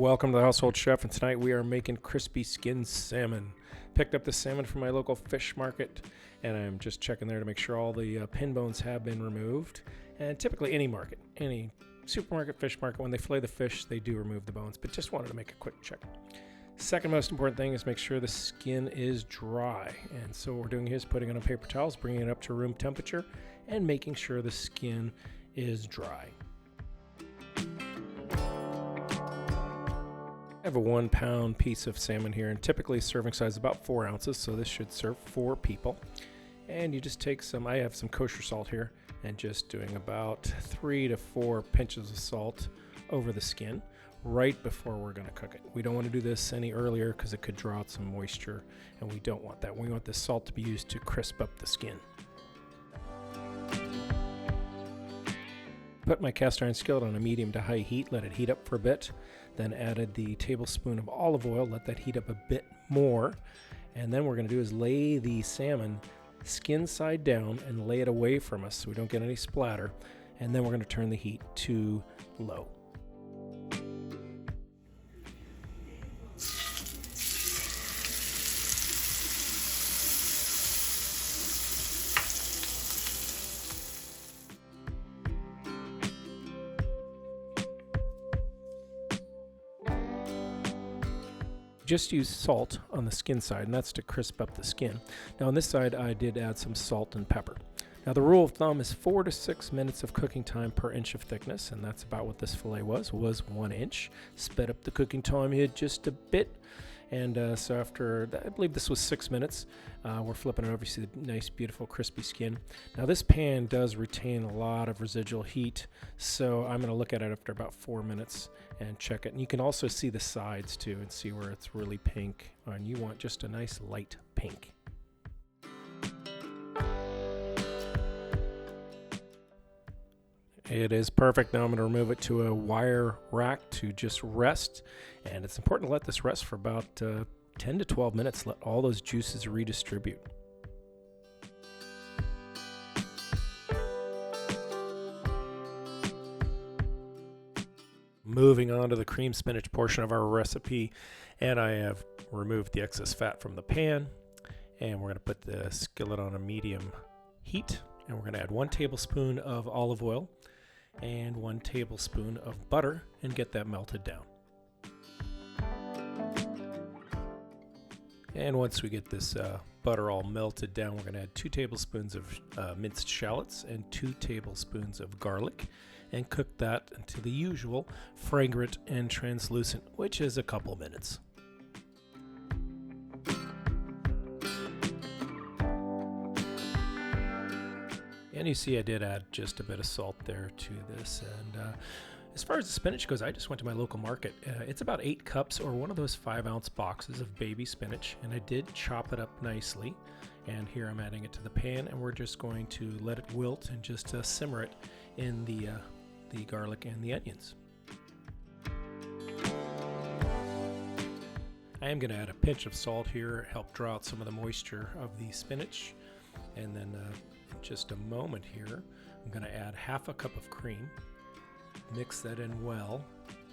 Welcome to the Household Chef, and tonight we are making crispy skinned salmon. Picked up the salmon from my local fish market, and I'm just checking there to make sure all the pin bones have been removed. And typically any market, any supermarket, fish market, when they fillet the fish, they do remove the bones, but just wanted to make a quick check. Second most important thing is make sure the skin is dry. And so what we're doing here is putting it on paper towels, bringing it up to room temperature, and making sure the skin is dry. I have a 1 pound piece of salmon here, and typically serving size is about 4 ounces, so this should serve 4 people. And you just take some, I have some kosher salt here, and just doing about 3 to 4 pinches of salt over the skin right before we're going to cook it. We don't want to do this any earlier because it could draw out some moisture, and we don't want that. We want this salt to be used to crisp up the skin. Put my cast iron skillet on a medium to high heat, let it heat up for a bit, then added the tablespoon of olive oil, let that heat up a bit more, and then what we're going to do is lay the salmon skin side down and lay it away from us so we don't get any splatter, and then we're going to turn the heat to low. Just use salt on the skin side, and that's to crisp up the skin. Now on this side I did add some salt and pepper. Now the rule of thumb is 4 to 6 minutes of cooking time per inch of thickness, and that's about what this fillet was 1 inch. Sped up the cooking time here just a bit, and so after, I believe this was 6 minutes, we're flipping it over. You see the nice beautiful crispy skin. Now this pan does retain a lot of residual heat, so I'm going to look at it after about 4 minutes and check it. And you can also see the sides too and see where it's really pink, and you want just a nice light pink. It is perfect. Now I'm going to remove it to a wire rack to just rest, and it's important to let this rest for about 10 to 12 minutes. Let all those juices redistribute. Moving on to the cream spinach portion of our recipe, and I have removed the excess fat from the pan, and we're going to put the skillet on a medium heat, and we're going to add 1 tablespoon of olive oil and 1 tablespoon of butter and get that melted down. And once we get this butter all melted down, we're going to add 2 tablespoons of minced shallots and 2 tablespoons of garlic, and cook that until the usual fragrant and translucent, which is a couple minutes. And you see I did add just a bit of salt there to this. And as far as the spinach goes, I just went to my local market. It's about 8 cups or one of those 5-ounce boxes of baby spinach, and I did chop it up nicely. And here I'm adding it to the pan, and we're just going to let it wilt and just simmer it in the garlic and the onions. I am going to add a pinch of salt here, help draw out some of the moisture of the spinach, and then in just a moment here, I'm going to add 1/2 cup of cream, mix that in well,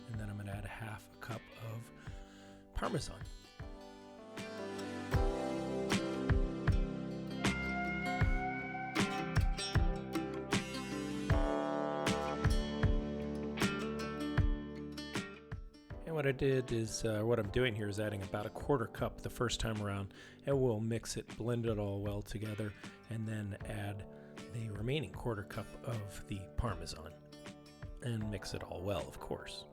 and then I'm going to add 1/2 cup of parmesan. What I did is, what I'm doing here is adding about 1/4 cup the first time around, and we'll mix it, blend it all well together, and then add the remaining 1/4 cup of the parmesan, and mix it all well, of course.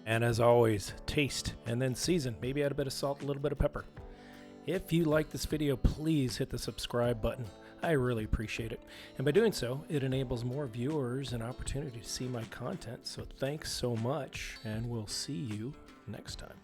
And as always, taste and then season. Maybe add a bit of salt, a little bit of pepper. If you like this video, please hit the subscribe button. I really appreciate it. And by doing so, it enables more viewers an opportunity to see my content. So thanks so much, and we'll see you next time.